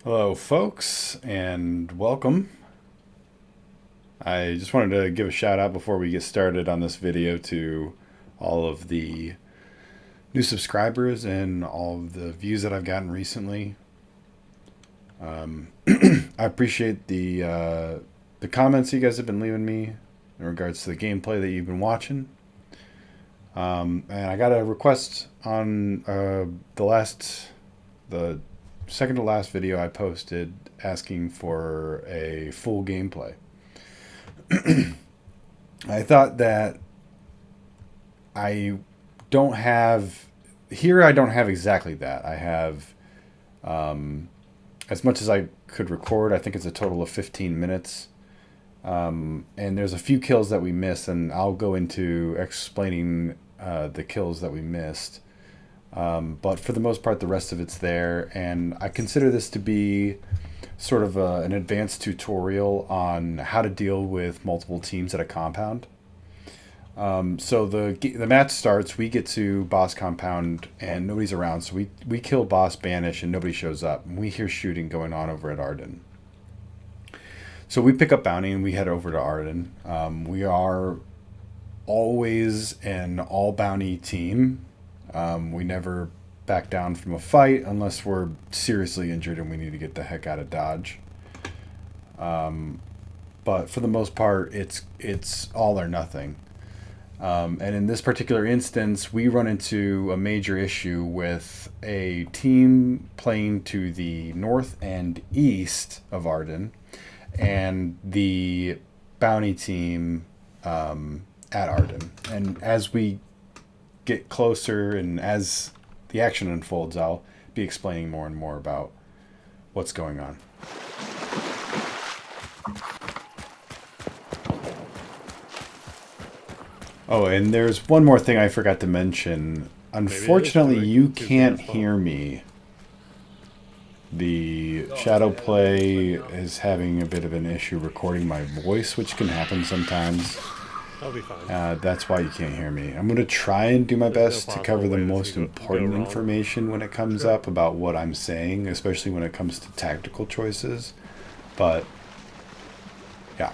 Hello, folks, and welcome. I just wanted to give a shout out before we get started on this video to all of the new subscribers and all of the views that I've gotten recently. I appreciate the comments you guys have been leaving me in regards to the gameplay that you've been watching. And I got a request on the second to last video I posted asking for a full gameplay. I thought that I don't have I don't have exactly that. I have as much as I could record. I think it's a total of 15 minutes. And there's a few kills that we missed, and I'll go into explaining the kills that we missed. But for the most part, the rest of it's there, and I consider this to be sort of an advanced tutorial on how to deal with multiple teams at a compound. So the match starts, we get to boss compound, and nobody's around, so we kill boss Banish, and nobody shows up. And we hear shooting going on over at Arden. So we pick up bounty, and we head over to Arden. We are always an all bounty team. We never back down from a fight unless we're seriously injured and we need to get the heck out of Dodge. But for the most part, it's all or nothing. And in this particular instance, we run into a major issue with a team playing to the north and east of Arden, and the bounty team at Arden. And as we get closer and as the action unfolds, I'll be explaining more and more about what's going on. Oh, and there's one more thing I forgot to mention. Unfortunately, you can't hear me. The shadow play is having a bit of an issue recording my voice, which can happen sometimes. That'll be fine. That's why you can't hear me. I'm going to try and do my best to cover the most important information when it comes up about what I'm saying, especially when it comes to tactical choices. But, yeah.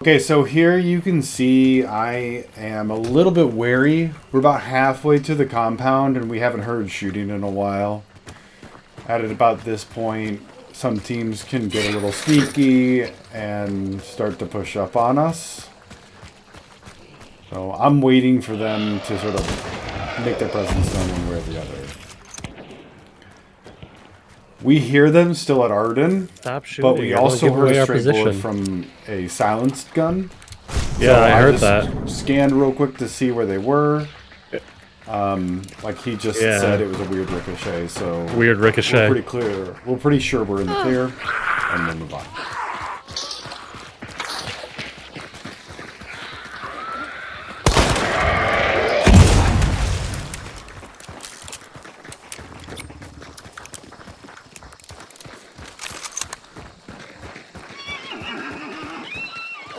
Okay, so here you can see I am a little bit wary. We're about halfway to the compound and we haven't heard shooting in a while. At about this point, some teams can get a little sneaky and start to push up on us. So I'm waiting for them to sort of make their presence known one way or the other. We hear them still at Arden, but we also heard a stray bullet from a silenced gun. Yeah, so I heard that. Scanned real quick to see where they were. Like he just said, it was a weird ricochet. So weird ricochet. We're pretty clear. We're pretty sure we're in the clear, and we'll move on.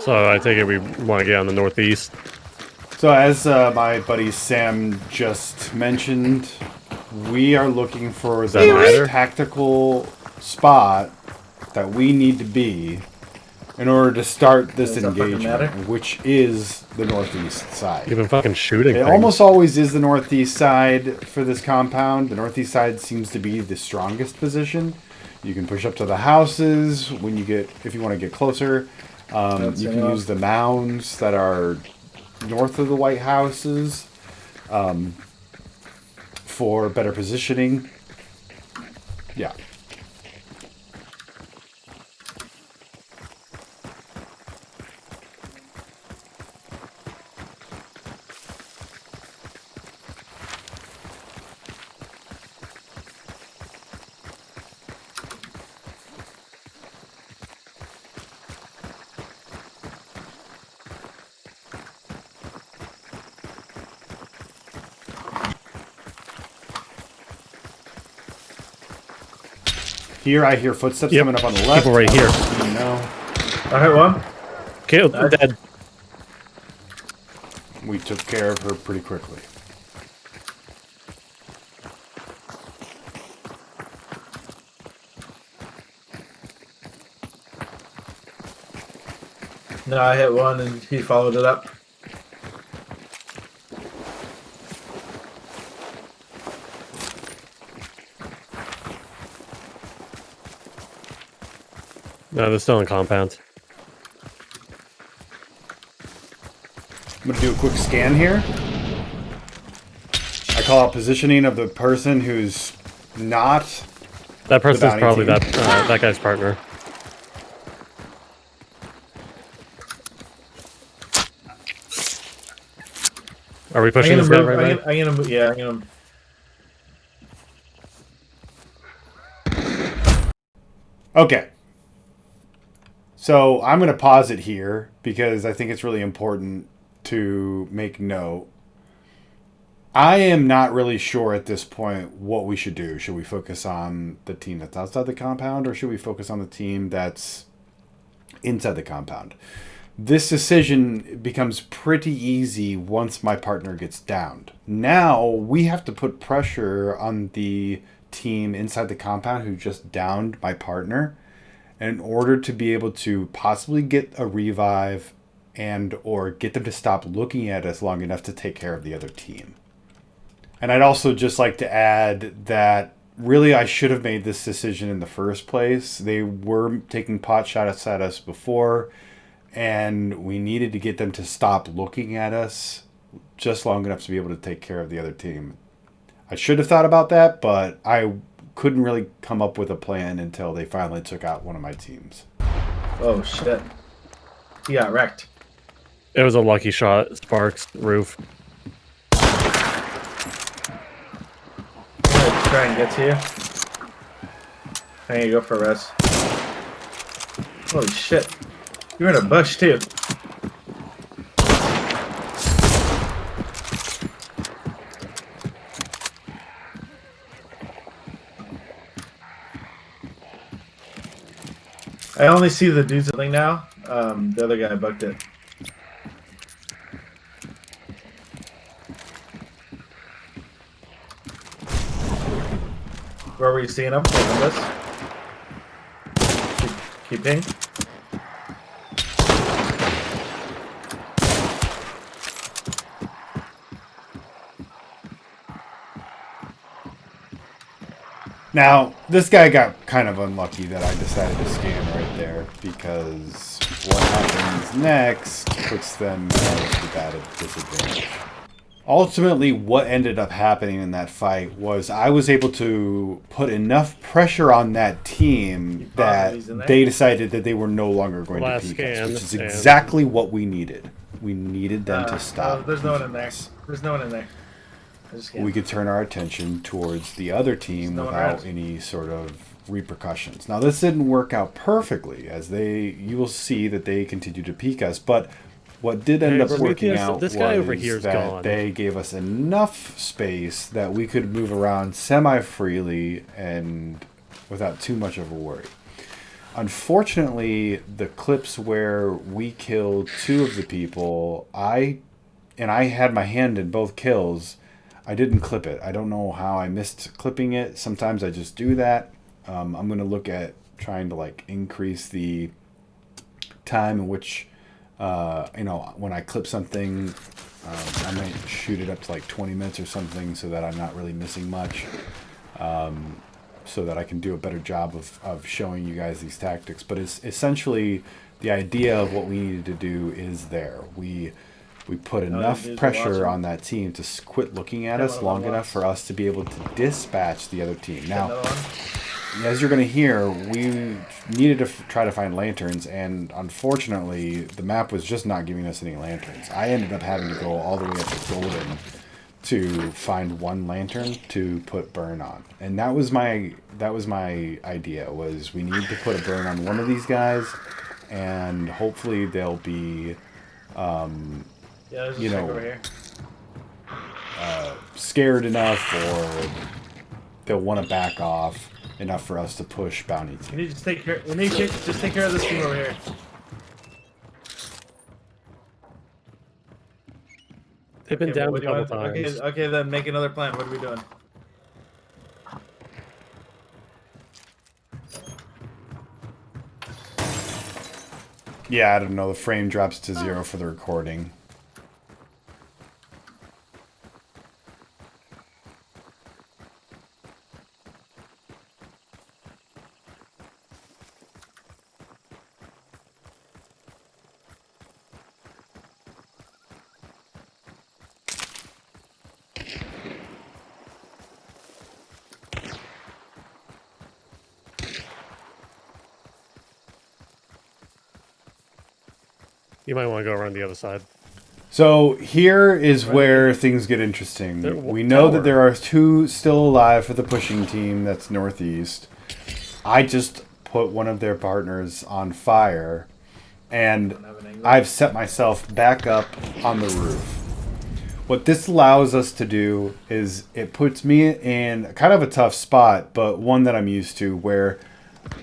So I take it we want to get on the northeast. So as my buddy Sam just mentioned, we are looking for the most tactical spot that we need to be in order to start this engagement, which is the northeast side. You've been fucking shooting. It almost always is the northeast side for this compound. The northeast side seems to be the strongest position. You can push up to the houses when you get, if you want to get closer. You can use the mounds that are north of the White Houses for better positioning. Yeah. Here, I hear footsteps Yep. coming up on the left. People right here. No. I hit one. Killed. Nice. Dead. We took care of her pretty quickly. No, I hit one and he followed it up. No, they're still in compound. I'm going to do a quick scan here. I call out positioning of the person who's not... That person's bounty probably team. that guy's partner. Are we pushing this guy right away? I'm gonna move. Yeah, I'm gonna. Okay. So I'm going to pause it here because I think it's really important to make note. I am not really sure at this point what we should do. Should we focus on the team that's outside the compound or should we focus on the team that's inside the compound? This decision becomes pretty easy once my partner gets downed. Now we have to put pressure on the team inside the compound who just downed my partner in order to be able to possibly get a revive and or get them to stop looking at us long enough to take care of the other team. And I'd also just like to add that really I should have made this decision in the first place. They were taking pot shots at us before, and we needed to get them to stop looking at us just long enough to be able to take care of the other team. I should have thought about that, but I couldn't really come up with a plan until they finally took out one of my teams. Oh shit! He got wrecked. It was a lucky shot. Sparks roof. I'm gonna try and get to you. I'm gonna go for a res. Holy shit! You're in a bush too. I only see the dude's thing now. The other guy bugged it. Where were you seeing him? This? Keep ping. Now, this guy got kind of unlucky that I decided to scan right there because what happens next puts them at a disadvantage. Ultimately, what ended up happening in that fight was I was able to put enough pressure on that team that they decided that they were no longer going to peek us, which is exactly what we needed. We needed them to stop. There's no one in there. There's no one in there. We could turn our attention towards the other team without any sort of repercussions. Now, this didn't work out perfectly, as you will see that they continue to peek us, but what did end up working out was that they gave us enough space that we could move around semi-freely and without too much of a worry. Unfortunately, the clips where we killed two of the people, I had my hand in both kills, I didn't clip it. I don't know how I missed clipping it. Sometimes I just do that. I'm going to look at trying to increase the time in which, when I clip something, I might shoot it up to 20 minutes or something so that I'm not really missing much. So that I can do a better job of showing you guys these tactics. But it's essentially the idea of what we needed to do is there. We put enough pressure on that team to quit looking at us long enough for us to be able to dispatch the other team. Now, as you're going to hear, we needed to try to find lanterns, and unfortunately, the map was just not giving us any lanterns. I ended up having to go all the way up to Golden to find one lantern to put burn on, and that was my idea. Was we need to put a burn on one of these guys, and hopefully they'll be. Scared enough, or they'll want to back off enough for us to push bounty team. We need to just take care. We need to just take care of this team over here. They've been down a what do you couple want? times. Okay, then make another plan. What are we doing? Yeah, I don't know. The frame drops to 0 for the recording. You might want to go around the other side. So here is where things get interesting. We know that there are 2 still alive for the pushing team. That's northeast. I just put one of their partners on fire, and I've set myself back up on the roof. What this allows us to do is it puts me in kind of a tough spot, but one that I'm used to, where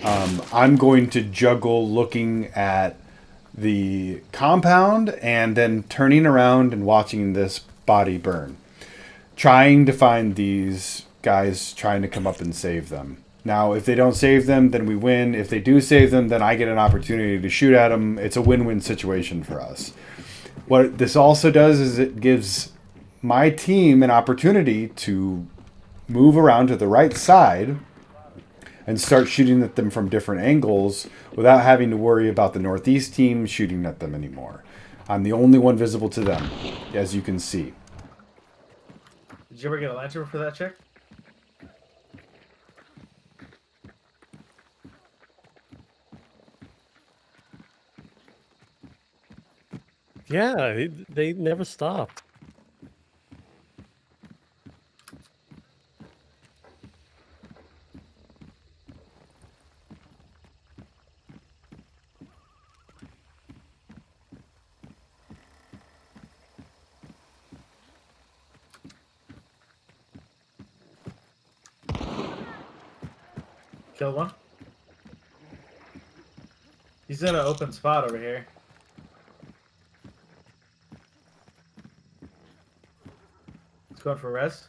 I'm going to juggle looking at the compound and then turning around and watching this body burn, trying to find these guys, trying to come up and save them. Now, if they don't save them, then we win. If they do save them, then I get an opportunity to shoot at them. It's a win-win situation for us. What this also does is it gives my team an opportunity to move around to the right side and start shooting at them from different angles without having to worry about the northeast team shooting at them anymore. I'm the only one visible to them, as you can see. Did you ever get a lantern for that chick? Yeah, they never stopped. Kill one. He's in an open spot over here. He's going for res.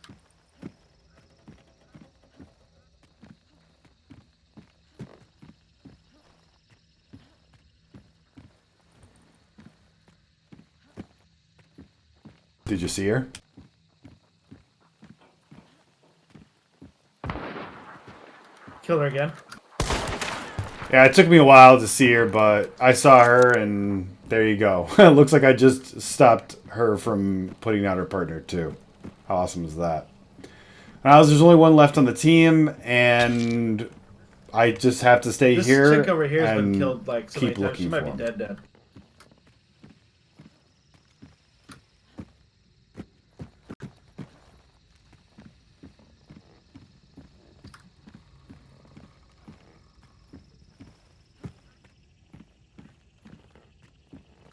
Did you see her? Kill her again. Yeah, it took me a while to see her, but I saw her, and there you go. It looks like I just stopped her from putting out her partner, too. How awesome is that? Now, there's only one left on the team, and I just have to stay This here chick over here has been and killed like so keep many times. She looking might for be him. dead.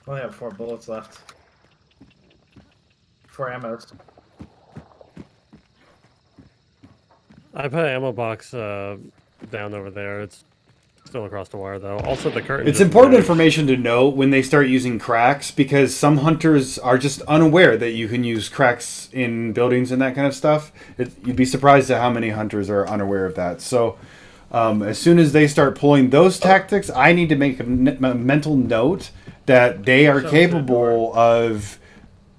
I only have 4 bullets left. 4 ammos. I put an ammo box down over there. It's still across the wire, though. Also, the curtain. It's just important moved. information to know when they start using cracks, because some hunters are just unaware that you can use cracks in buildings and that kind of stuff. You'd be surprised at how many hunters are unaware of that. So as soon as they start pulling those tactics, I need to make a mental note that they are capable of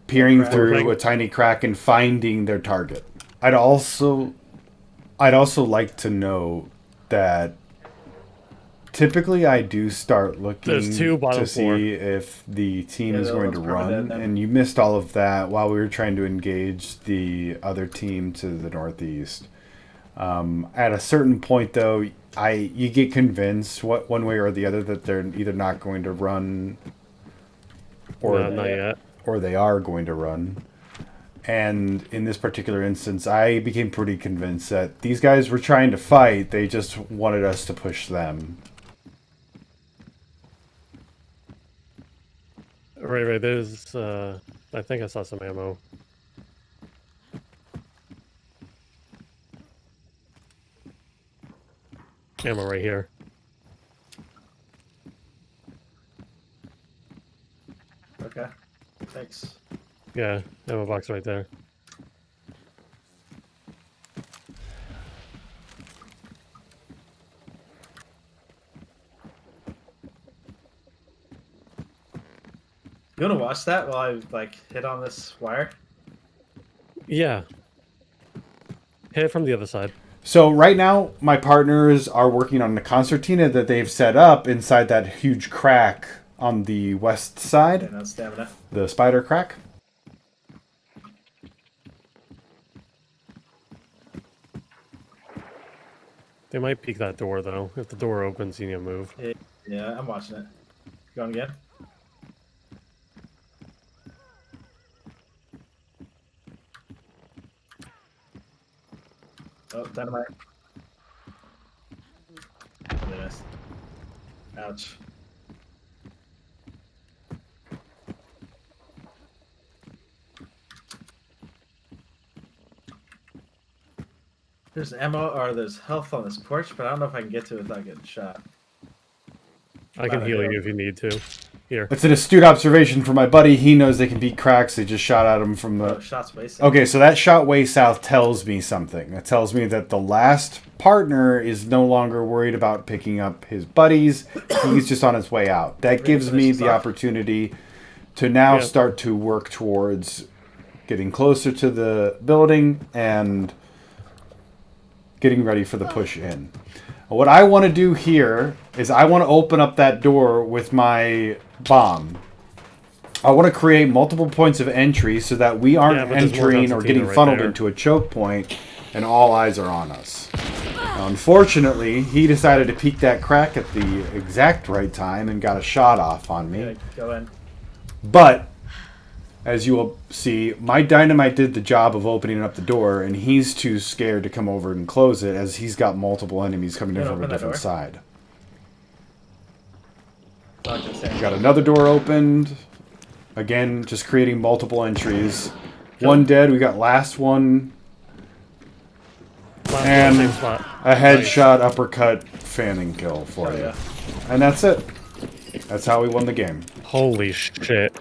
peering through a tiny crack and finding their target. I'd also like to know that typically I do start looking There's 2 bottom to floor. see if the team is that going to one's probably run, dead then. and you missed all of that while we were trying to engage the other team to the northeast. At a certain point, though, you get convinced one way or the other that they're either not going to run, or No, not yet. or they are going to run. And in this particular instance, I became pretty convinced that these guys were trying to fight. They just wanted us to push them. Right. There's, I think I saw some ammo. ammo right here. Okay. Thanks. Yeah, ammo box right there. You wanna watch that while I like hit on this wire? Yeah. Hit it from the other side. So right now, my partners are working on the concertina that they've set up inside that huge crack on the west side, Okay, no stamina. the spider crack. They might peek that door though. If the door opens, you need to move. Yeah, I'm watching it. Going again? Oh, dynamite. Really nice. Ouch. There's ammo or there's health on this porch, but I don't know if I can get to it without getting shot. I can heal you if you need to. Here. It's an astute observation for my buddy. He knows they can beat cracks. They just shot at him from the... Oh, shots wasted. Okay, so that shot way south tells me something. It tells me that the last partner is no longer worried about picking up his buddies. He's just on his way out. That gives me the opportunity to now start to work towards getting closer to the building and getting ready for the push in. What I want to do here is I want to open up that door with my bomb. I want to create multiple points of entry so that we aren't entering or getting funneled into a choke point and all eyes are on us. Now, unfortunately, he decided to peek that crack at the exact right time and got a shot off on me. Yeah, go in. But, as you will see, my dynamite did the job of opening up the door, and he's too scared to come over and close it, as he's got multiple enemies coming in from a different side. Got another door opened. Again, just creating multiple entries. One dead, we got last one. And a headshot, uppercut, fanning kill for you. And that's it. That's how we won the game. Holy shit.